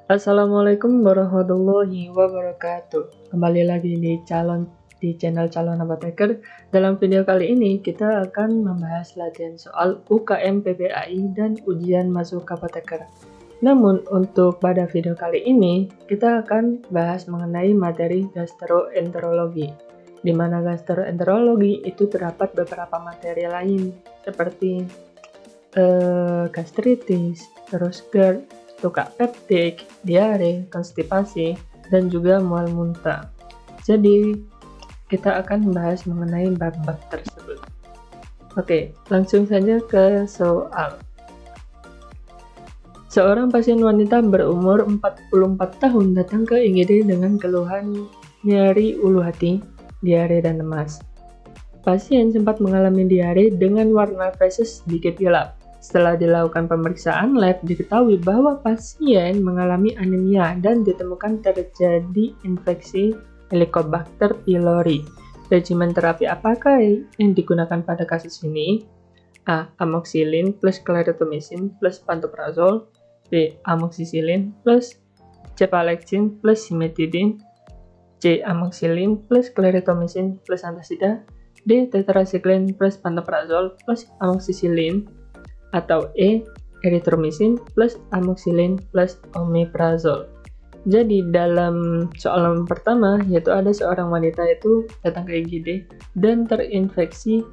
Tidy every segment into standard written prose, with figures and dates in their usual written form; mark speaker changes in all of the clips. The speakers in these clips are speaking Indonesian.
Speaker 1: Assalamualaikum warahmatullahi wabarakatuh. Kembali lagi di channel Calon Apoteker. Dalam video kali ini kita akan membahas latihan soal UKM PPAI dan ujian masuk apoteker. Namun untuk pada video kali ini kita akan bahas mengenai materi gastroenterologi, di mana gastroenterologi itu terdapat beberapa materi lain seperti gastritis, terus GERD, tukak peptik, diare, konstipasi, dan juga mual muntah. Jadi, kita akan membahas mengenai bab-bab tersebut. Oke, langsung saja ke soal. Seorang pasien wanita berumur 44 tahun datang ke IGD dengan keluhan nyeri ulu hati, diare, dan lemas. Pasien sempat mengalami diare dengan warna feses sedikit gelap. Setelah dilakukan pemeriksaan lab, diketahui bahwa pasien mengalami anemia dan ditemukan terjadi infeksi Helicobacter pylori. Regimen terapi apakah yang digunakan pada kasus ini? A. Amoxicillin plus clarithromycin plus pantoprazol. B. Amoxicillin plus cefalexin plus cimetidine. C. Amoxicillin plus clarithromycin plus antasida. D. Tetracycline plus pantoprazol plus amoxicillin. Atau E. Erythromycin plus amoxicillin plus omeprazole. Jadi dalam soal pertama, yaitu ada seorang wanita itu datang ke IGD dan terinfeksi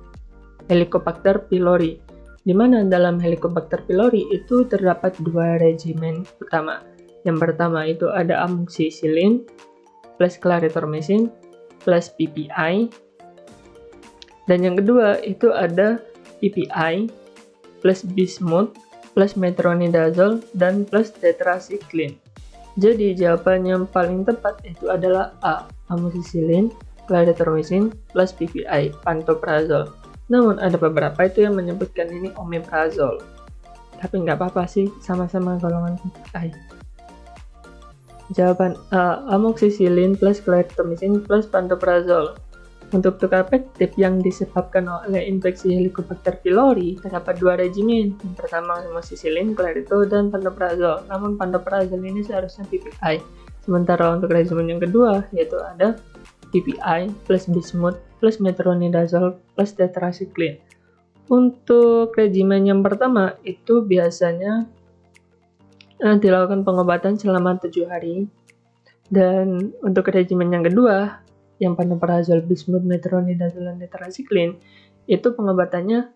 Speaker 1: Helicobacter pylori, di mana dalam Helicobacter pylori itu terdapat dua regimen utama. Yang pertama itu ada amoxicillin plus clarithromycin plus PPI, dan yang kedua itu ada PPI plus bismuth, plus metronidazole, dan plus tetracycline. Jadi jawaban yang paling tepat itu adalah A. Amoxicillin, clarithromycin, plus PPI, pantoprazole. Namun ada beberapa itu yang menyebutkan ini omeprazole. Tapi nggak apa-apa sih, sama-sama golongan PPI. Jawaban A. Amoxicillin plus clarithromycin plus pantoprazole. Untuk tukar peptid yang disebabkan oleh infeksi Helicobacter pylori, terdapat dua regimen. Yang pertama amoxicillin, clarito, dan pantoprazole. Namun pantoprazole ini seharusnya PPI. Sementara untuk regimen yang kedua, yaitu ada PPI plus bismuth plus metronidazole plus tetracycline. Untuk regimen yang pertama, itu biasanya dilakukan pengobatan selama 7 hari. Dan untuk regimen yang kedua, yang pantoprazole, bismuth, metronidazole, dan tetracycline, itu pengobatannya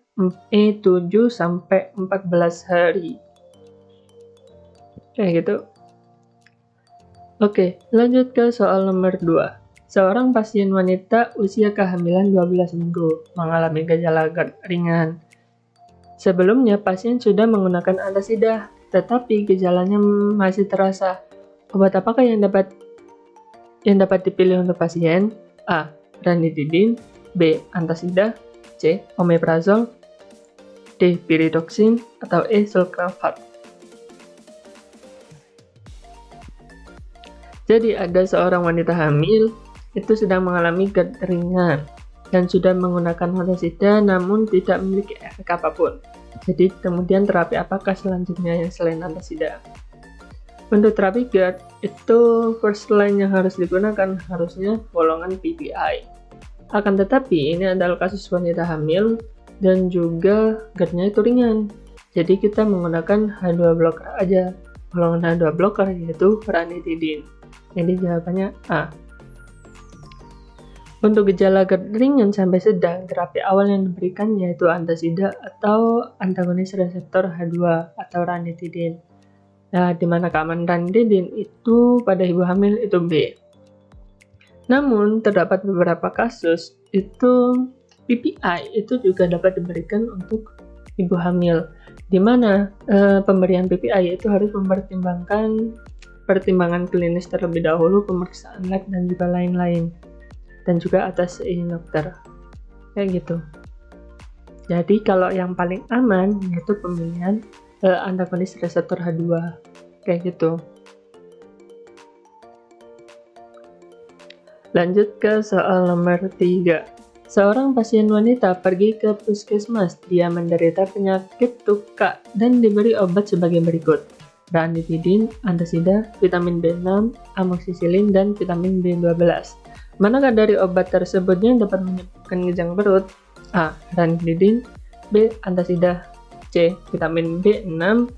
Speaker 1: 7 sampai 14 hari. Kayak gitu. Oke, lanjut ke soal nomor 2. Seorang pasien wanita usia kehamilan 12 minggu mengalami gejala GERD ringan. Sebelumnya pasien sudah menggunakan antasida, tetapi gejalanya masih terasa. Obat apakah yang dapat dipilih untuk pasien? A. Ranitidin, B. Antasida, C. Omeprazole, D. Pyridoxine, atau E. Sulcrafat. Jadi ada seorang wanita hamil itu sedang mengalami GERD ringan dan sudah menggunakan antasida namun tidak memiliki efek apapun. Jadi kemudian terapi apakah selanjutnya yang selain antasida? Untuk terapi GERD, itu first line yang harus digunakan harusnya golongan PPI. Akan tetapi, ini adalah kasus wanita hamil dan juga GERD-nya itu ringan. Jadi kita menggunakan H2 blocker aja. Golongan H2 blocker yaitu ranitidin. Jadi jawabannya A. Untuk gejala GERD ringan sampai sedang, terapi awal yang diberikan yaitu antasida atau antagonis reseptor H2 atau ranitidin. Nah, di mana keamanan ranitidin itu pada ibu hamil itu B. Namun, terdapat beberapa kasus itu PPI itu juga dapat diberikan untuk ibu hamil, di mana pemberian PPI itu harus mempertimbangkan pertimbangan klinis terlebih dahulu, pemeriksaan lab, dan juga lain-lain. Dan juga atas izin dokter. Kayak gitu. Jadi, kalau yang paling aman yaitu pemilihan antagonis reseptor H2 kayak gitu. Lanjut ke soal nomor 3. Seorang pasien wanita pergi ke puskesmas. Dia menderita penyakit tukak dan diberi obat sebagai berikut. ranitidin, antasida, vitamin B6, amoksisilin, dan vitamin B12. Manakah dari obat tersebut yang dapat menyebabkan kejang perut? A. Ranitidin, B. Antasida, C. Vitamin B6,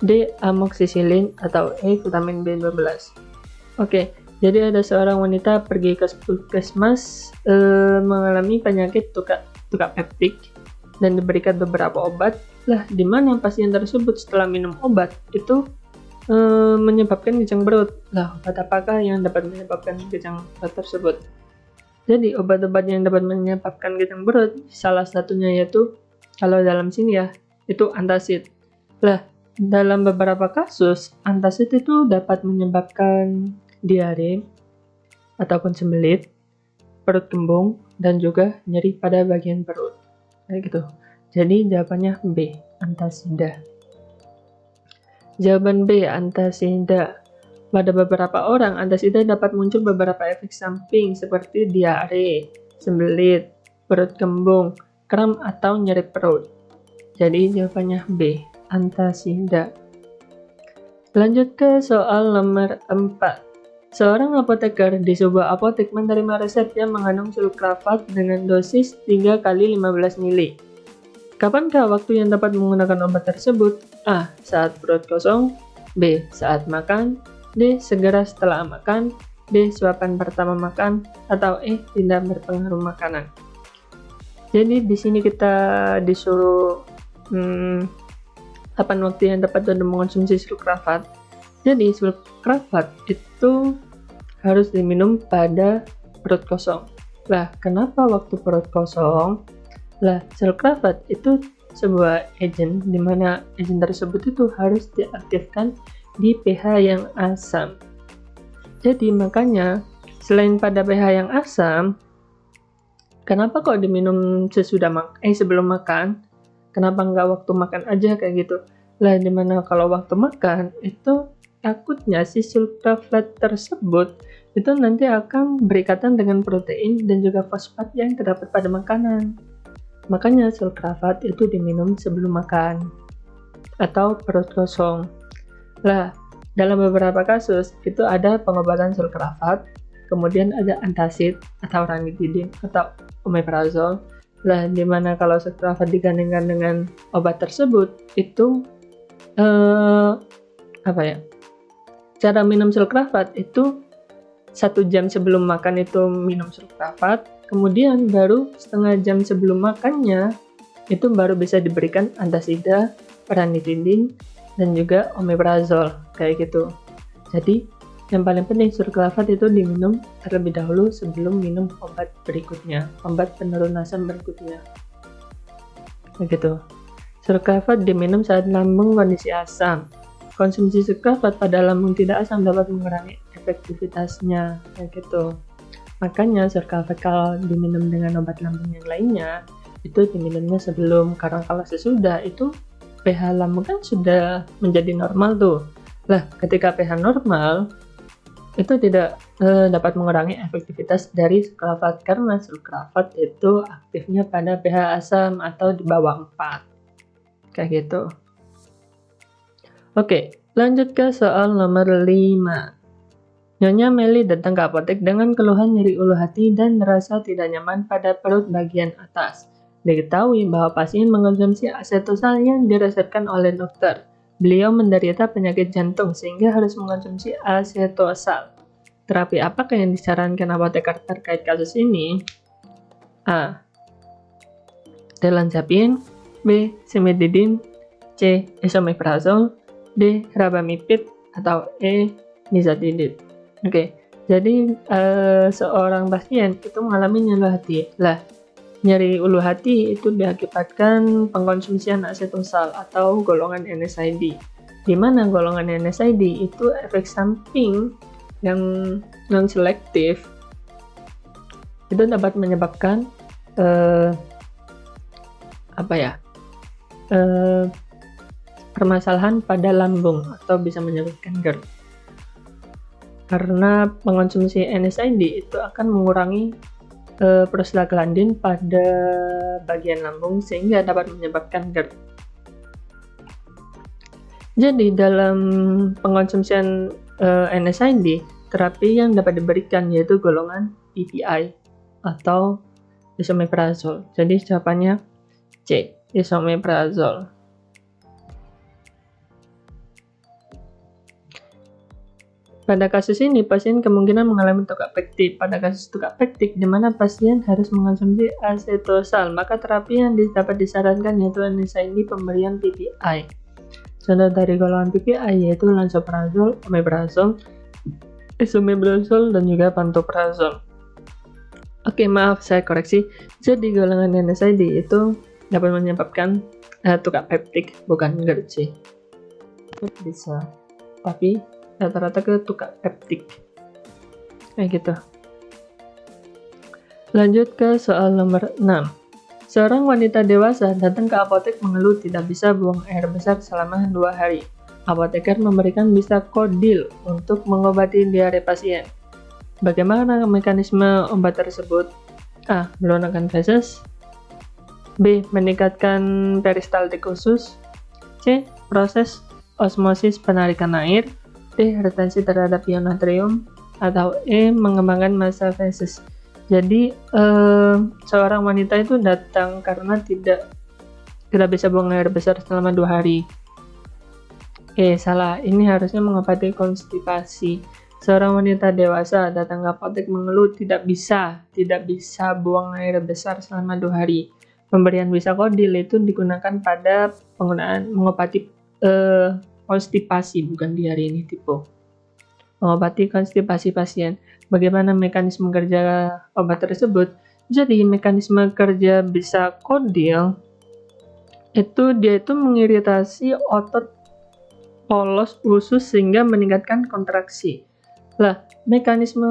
Speaker 1: D. Amoksisilin, atau E. Vitamin B12. Oke, jadi ada seorang wanita pergi ke puskesmas mengalami penyakit tukak peptik dan diberikan beberapa obat. Lah, di mana pasien tersebut setelah minum obat itu menyebabkan kejang perut. Lah, obat apakah yang dapat menyebabkan kejang perut tersebut? Jadi, obat-obat yang dapat menyebabkan kejang perut, salah satunya yaitu, kalau dalam sini ya, itu antacid. Lah, dalam beberapa kasus, antacid itu dapat menyebabkan diare ataupun sembelit, perut kembung, dan juga nyeri pada bagian perut. Kayak gitu. Jadi, jawabannya B, antasida. Jawaban B, antasida. Pada beberapa orang, antasida dapat muncul beberapa efek samping seperti diare, sembelit, perut kembung, kram, atau nyeri perut. Jadi jawabannya B, antasida. Lanjut ke soal nomor 4. Seorang apoteker di sebuah apotek menerima resep yang mengandung sulkrafat dengan dosis 3 kali 15 ml. Kapankah waktu yang dapat menggunakan obat tersebut? A. Saat perut kosong, B. Saat makan, D. Segera setelah makan, D. Suapan pertama makan, atau E. Tidak berpengaruh makanan. Jadi di sini kita disuruh kapan waktu yang tepat untuk mengonsumsi sulkrafat. Jadi sulkrafat itu harus diminum pada perut kosong. Lah, kenapa waktu perut kosong? Lah, sulkrafat itu sebuah agen di mana agen tersebut itu harus diaktifkan di pH yang asam. Jadi makanya selain pada pH yang asam, kenapa kok diminum sebelum makan? Kenapa nggak waktu makan aja kayak gitu? Lah, dimana kalau waktu makan itu takutnya si sulkrafat tersebut itu nanti akan berikatan dengan protein dan juga fosfat yang terdapat pada makanan. Makanya sulkrafat itu diminum sebelum makan atau perut kosong. Lah, dalam beberapa kasus itu ada pengobatan sulkrafat, kemudian ada antacid atau ranitidin atau omeprazol. Lah, dimana kalau sulkrafat digandingkan dengan obat tersebut itu cara minum sulkrafat itu 1 jam sebelum makan itu minum sulkrafat, kemudian baru setengah jam sebelum makannya itu baru bisa diberikan antasida, ranitidin, dan juga omeprazol kayak gitu. Jadi yang paling penting sulkrafat itu diminum terlebih dahulu sebelum minum obat berikutnya, obat penurun asam berikutnya. Begitu. Sulkrafat diminum saat lambung kondisi asam. Konsumsi sulkrafat pada lambung tidak asam dapat mengurangi efektivitasnya kayak gitu. Makanya sulkrafat kalau diminum dengan obat lambung yang lainnya itu diminumnya sebelum, karena kalau sesudah itu pH lambung kan sudah menjadi normal tuh. Lah, ketika pH normal itu tidak dapat mengurangi efektivitas dari sulkrafat karena sulkrafat itu aktifnya pada pH asam atau di bawah 4. Kayak gitu. Oke, lanjut ke soal nomor 5. Nyonya Meli datang ke apotek dengan keluhan nyeri ulu hati dan merasa tidak nyaman pada perut bagian atas. Diketahui bahwa pasien mengonsumsi asetosal yang diresepkan oleh dokter. Beliau menderita penyakit jantung sehingga harus mengonsumsi asetosal. Terapi apakah yang disarankan apoteker terkait kasus ini? A. Telanjapin, B. Cimetidine, C. Esomeprazol, D. Rabamipid, atau E. Nizatidine. Oke, jadi seorang pasien itu mengalami nyeri hati. Lah, nyeri ulu hati itu diakibatkan pengkonsumsian asetosal atau golongan NSAID. Di mana golongan NSAID itu efek samping yang non-selektif itu dapat menyebabkan permasalahan pada lambung atau bisa menyebabkan GERD. Karena mengonsumsi NSAID itu akan mengurangi prostaglandin pada bagian lambung sehingga dapat menyebabkan GERD. Jadi dalam pengkonsumsian NSAID, terapi yang dapat diberikan yaitu golongan PPI atau esomeprazole. Jadi jawabannya C, esomeprazole. Pada kasus ini, pasien kemungkinan mengalami tukak pektik. Pada kasus tukak pektik, di mana pasien harus mengonsumsi acetosal, maka terapi yang dapat disarankan yaitu NSAID pemberian PPI. Contoh dari golongan PPI yaitu lansoprazole, omeprazole, esomeprazole, dan juga pantoprazole. Oke, maaf, saya koreksi. Jadi golongan NSAID itu dapat menyebabkan tukak peptik, bukan GERD. Bisa, tapi rata-rata ke tukak peptik. Kayak gitu. Lanjut ke soal nomor 6. Seorang wanita dewasa datang ke apotek mengeluh tidak bisa buang air besar selama 2 hari. Apoteker memberikan Bisakodil untuk mengobati diare pasien. Bagaimana mekanisme obat tersebut? A. Menggunakan feses. B. Meningkatkan peristaltik usus. C. Proses osmosis penarikan air. D. Retensi terhadap ion natrium. Atau E. Mengembangkan massa feses. Jadi seorang wanita itu datang karena tidak bisa buang air besar selama 2 hari. Salah. Ini harusnya mengobati konstipasi. Seorang wanita dewasa datang ke apotek mengeluh tidak bisa buang air besar selama 2 hari. Pemberian Bisakodil itu digunakan pada penggunaan mengobati konstipasi, bukan diare ini tipe. Mengobati konstipasi pasien. Bagaimana mekanisme kerja obat tersebut? Jadi mekanisme kerja Bisakodil dia itu mengiritasi otot polos usus sehingga meningkatkan kontraksi. Lah, mekanisme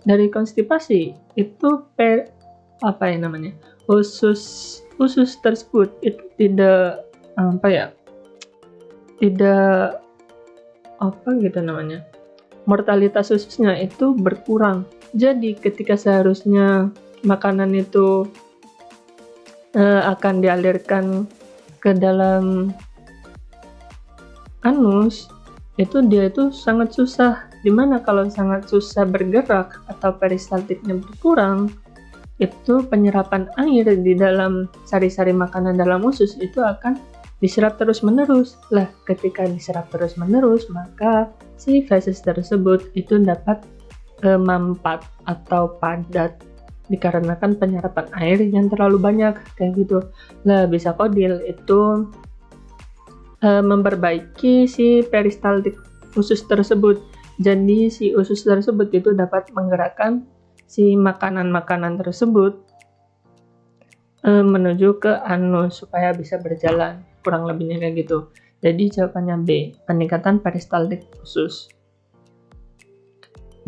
Speaker 1: dari konstipasi itu usus tersebut itu tidak mortalitas ususnya itu berkurang. Jadi ketika seharusnya makanan itu akan dialirkan ke dalam anus, dia itu sangat susah. Dimana kalau sangat susah bergerak atau peristaltiknya berkurang, itu penyerapan air di dalam sari-sari makanan dalam usus itu akan diserap terus-menerus. Lah, ketika diserap terus-menerus, maka si feses tersebut itu dapat mampat atau padat dikarenakan penyerapan air yang terlalu banyak, kayak gitu. Lah, Bisakodil itu memperbaiki si peristaltik usus tersebut. Jadi si usus tersebut itu dapat menggerakkan si makanan-makanan tersebut menuju ke anus supaya bisa berjalan, kurang lebihnya kayak gitu. Jadi jawabannya B, peningkatan peristaltik usus.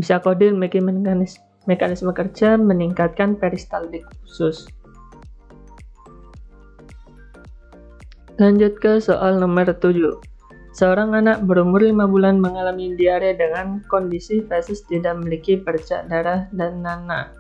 Speaker 1: Bisakodil mekanisme kerja meningkatkan peristaltik usus. Lanjut ke soal nomor 7. Seorang anak berumur 5 bulan mengalami diare dengan kondisi feses tidak memiliki bercak darah dan nanah.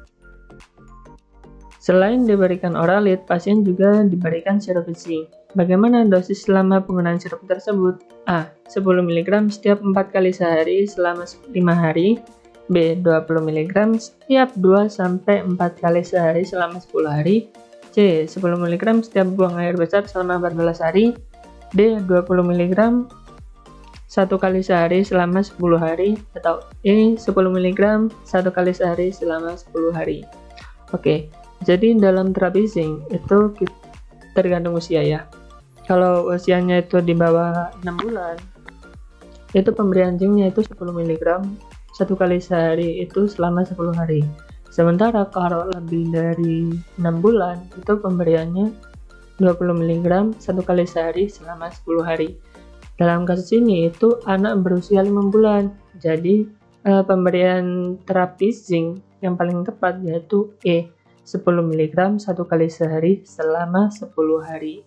Speaker 1: Selain diberikan oralit, pasien juga diberikan sirup besi. Bagaimana dosis selama penggunaan sirup tersebut? A. 10 mg setiap 4 kali sehari selama 5 hari. B. 20 mg setiap 2-4 kali sehari selama 10 hari. C. 10 mg setiap buang air besar selama 14 hari. D. 20 mg 1 kali sehari selama 10 hari. Atau E. 10 mg 1 kali sehari selama 10 hari. Oke, jadi dalam terapi zinc itu tergantung usia ya. Kalau usianya itu di bawah 6 bulan, itu pemberian zincnya itu 10 mg 1 kali sehari itu selama 10 hari. Sementara kalau lebih dari 6 bulan, itu pemberiannya 20 mg 1 kali sehari selama 10 hari. Dalam kasus ini itu anak berusia 5 bulan. Jadi pemberian terapi zinc yang paling tepat yaitu E, 10 mg 1 kali sehari selama 10 hari.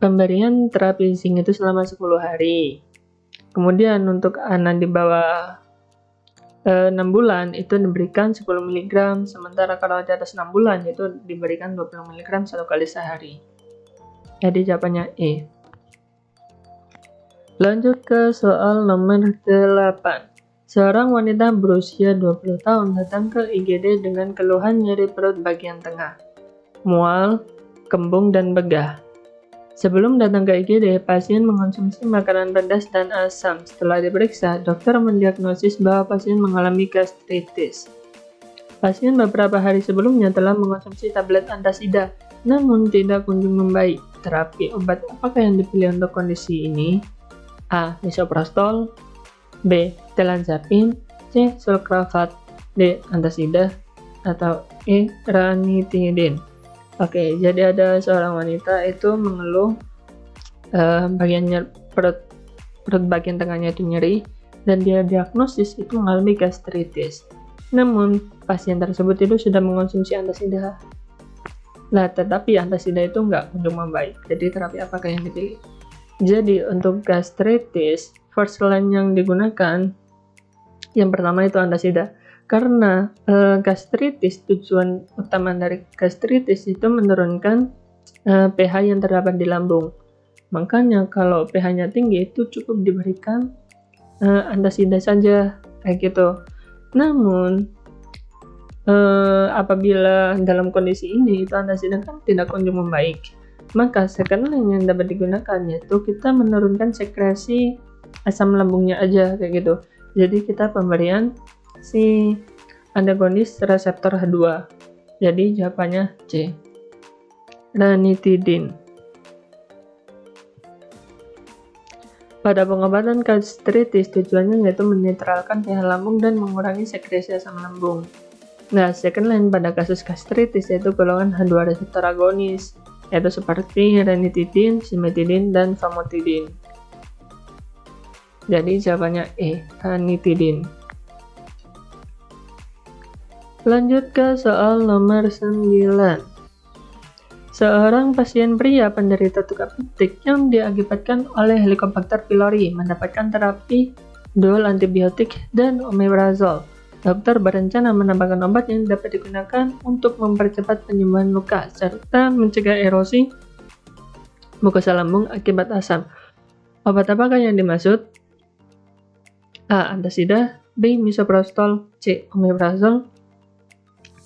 Speaker 1: Pemberian terapi zinc itu selama 10 hari. Kemudian untuk anak di bawah 6 bulan itu diberikan 10 mg, sementara kalau di atas 6 bulan itu diberikan 20 mg 1 kali sehari. Jadi jawabannya E. Lanjut ke soal nomor 8. Seorang wanita berusia 20 tahun datang ke IGD dengan keluhan nyeri perut bagian tengah, mual, kembung, dan begah. Sebelum datang ke IGD, pasien mengonsumsi makanan pedas dan asam. Setelah diperiksa, dokter mendiagnosis bahwa pasien mengalami gastritis. Pasien beberapa hari sebelumnya telah mengonsumsi tablet antasida, namun tidak kunjung membaik. Terapi obat apakah yang dipilih untuk kondisi ini? A. Misoprostol, B. Telanzapin, C. Sulcrafat, D. Antasida, atau E. Ranitidin. Oke, jadi ada seorang wanita itu mengeluh bagian perut bagian tengahnya itu nyeri dan dia diagnosis itu mengalami gastritis. Namun pasien tersebut itu sudah mengonsumsi antasida. Nah, tetapi antasida itu nggak kunjung membaik. Jadi terapi apakah yang dipilih? Jadi untuk gastritis, first line yang digunakan yang pertama itu antasida. Karena gastritis, tujuan utama dari gastritis itu menurunkan pH yang terdapat di lambung. Makanya kalau pH-nya tinggi itu cukup diberikan antasida saja, kayak gitu. Namun apabila dalam kondisi ini itu antasida kan tidak kunjung membaik, maka second line yang dapat digunakan yaitu kita menurunkan sekresi asam lambungnya aja, kayak gitu. Jadi kita pemberian si antagonis reseptor H2. Jadi jawabannya C. Ranitidin. Pada pengobatan gastritis tujuannya yaitu menetralkan pH lambung dan mengurangi sekresi asam lambung. Nah, second line pada kasus gastritis yaitu golongan H2 reseptor agonis, yaitu seperti ranitidin, cimetidin, dan famotidin. Jadi jawabannya E. Ranitidin. Lanjut ke soal nomor 9. Seorang pasien pria penderita tukak petik yang diakibatkan oleh Helicobacter pylori mendapatkan terapi dual antibiotik dan omeprazol. Dokter berencana menambahkan obat yang dapat digunakan untuk mempercepat penyembuhan luka serta mencegah erosi mukosa lambung akibat asam. Obat apakah yang dimaksud? A. Antasida, B. Misoprostol, C. Omeprazol,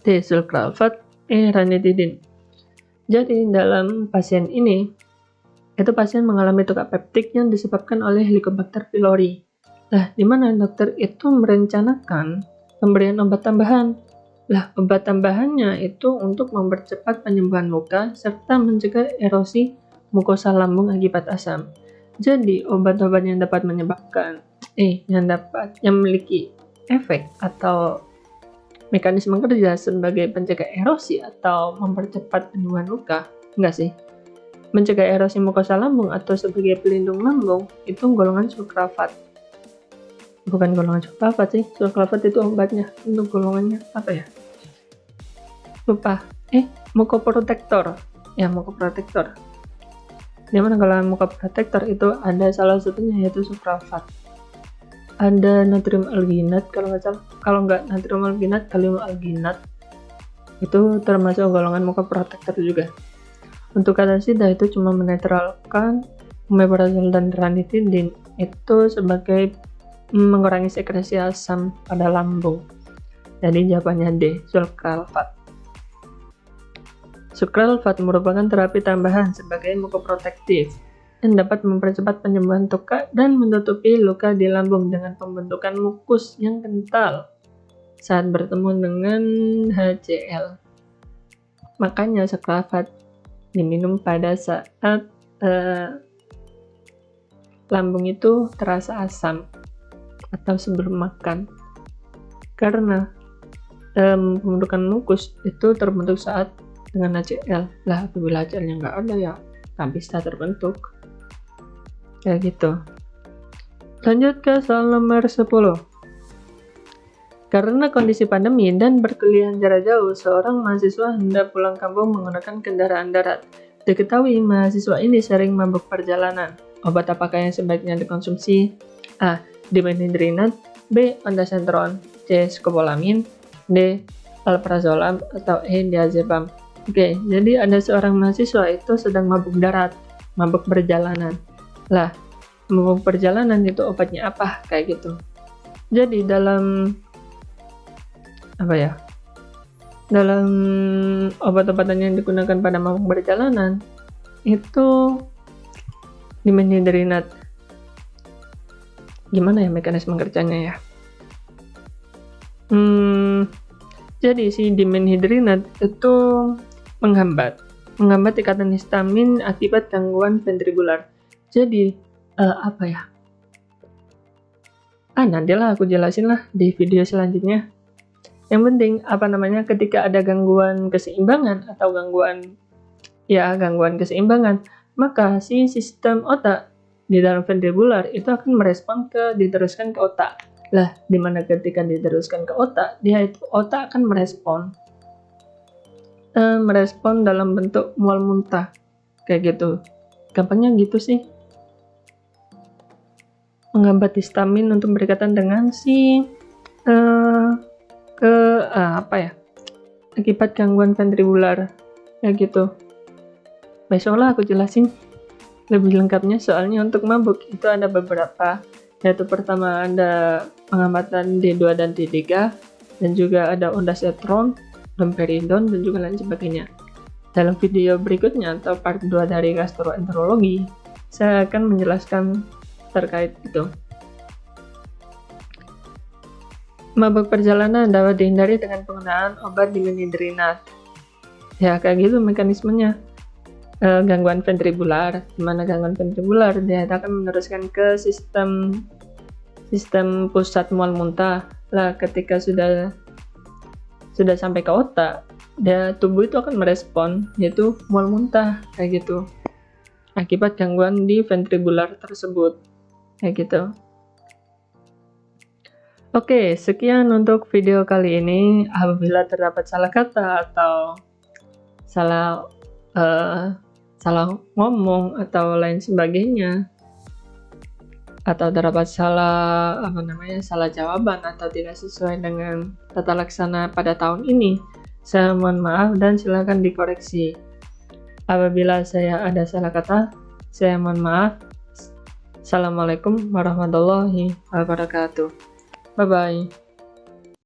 Speaker 1: D. Sulcrafat, E. Ranitidin. Jadi dalam pasien ini, itu pasien mengalami tukak peptik yang disebabkan oleh Helicobacter pylori. Nah, di mana dokter itu merencanakan pemberian obat tambahan. Lah, obat tambahannya itu untuk mempercepat penyembuhan luka serta mencegah erosi mukosa lambung akibat asam. Jadi, obat-obat yang dapat menyebabkan yang memiliki efek atau mekanisme kerja sebagai pencegah erosi atau mempercepat penyembuhan luka, enggak sih? Mencegah erosi mukosa lambung atau sebagai pelindung lambung itu golongan sulcrafat. Bukan golongan sulcrafat sih, sulcrafat itu obatnya. Untuk golongannya apa ya? Lupa. Mukoprotektor. Ya, mukoprotektor. Dimana kalau mukoprotektor itu ada salah satunya yaitu sulcrafat. Ada natrium alginat kalau nggak salah. Kalau nggak natrium alginat, kalium alginat itu termasuk golongan mukoprotektor juga. Untuk antasida itu cuma menetralkan omeprazol dan ranitidin itu sebagai mengurangi sekresi asam pada lambung. Jadi jawabannya D. Sulcrafat. Sulcrafat merupakan terapi tambahan sebagai mukoprotektif yang dapat mempercepat penyembuhan tukak dan menutupi luka di lambung dengan pembentukan mukus yang kental saat bertemu dengan HCl. Makanya sulcrafat diminum pada saat lambung itu terasa asam atau sebelum makan. Karena pembentukan mukus itu terbentuk saat dengan HCl. Lah, apabila HCl-nya nggak ada ya nggak bisa terbentuk. Kayak gitu. Lanjut ke soal nomor 10. Karena kondisi pandemi dan berkuliah jarak jauh, seorang mahasiswa hendak pulang kampung menggunakan kendaraan darat. Diketahui mahasiswa ini sering mabuk perjalanan. Obat apakah yang sebaiknya dikonsumsi? A. Diphenhydrinat, B. Ondansetron, C. Scopolamine, D. Alprazolam, atau E. Diazepam. Oke, jadi ada seorang mahasiswa itu sedang mabuk darat. mabuk perjalanan. Lah, mabuk perjalanan itu obatnya apa? Kayak gitu. Jadi dalam dalam obat-obatan yang digunakan pada mabuk perjalanan itu dimenhidrinat. Gimana ya mekanisme kerjanya ya? Jadi si dimenhidrinat itu menghambat ikatan histamin akibat gangguan ventrikular. Jadi nantilah aku jelasin lah di video selanjutnya. Yang penting ketika ada gangguan keseimbangan atau gangguan keseimbangan, maka si sistem otak di dalam ventrikular itu akan merespon diteruskan ke otak. Lah, dimana ketika diteruskan ke otak, otak akan merespon dalam bentuk mual muntah kayak gitu. Gampangnya gitu sih. Menghambat histamin untuk berkaitan dengan si akibat gangguan ventrikular kayak gitu. Besok lah aku jelasin lebih lengkapnya, soalnya untuk mabuk itu ada beberapa, yaitu pertama ada penghambatan D2 dan D3, dan juga ada ondansetron, domperidon, dan juga lain sebagainya. Dalam video berikutnya atau part 2 dari gastroenterologi, saya akan menjelaskan terkait itu. Mabuk perjalanan dapat dihindari dengan penggunaan obat dimenhidrinat. Ya kayak gitu mekanismenya. Gangguan ventrikular, dimana gangguan ventrikular dia akan meneruskan ke sistem pusat mual muntah. Lah ketika sudah sampai ke otak, tubuh itu akan merespon, yaitu mual muntah kayak gitu, akibat gangguan di ventrikular tersebut kayak gitu. Oke, sekian untuk video kali ini. Apabila terdapat salah kata atau salah ngomong atau lain sebagainya, atau terdapat salah jawaban atau tidak sesuai dengan tata laksana pada tahun ini, saya mohon maaf dan silakan dikoreksi. Apabila saya ada salah kata, saya mohon maaf. Assalamualaikum warahmatullahi wabarakatuh. Bye bye.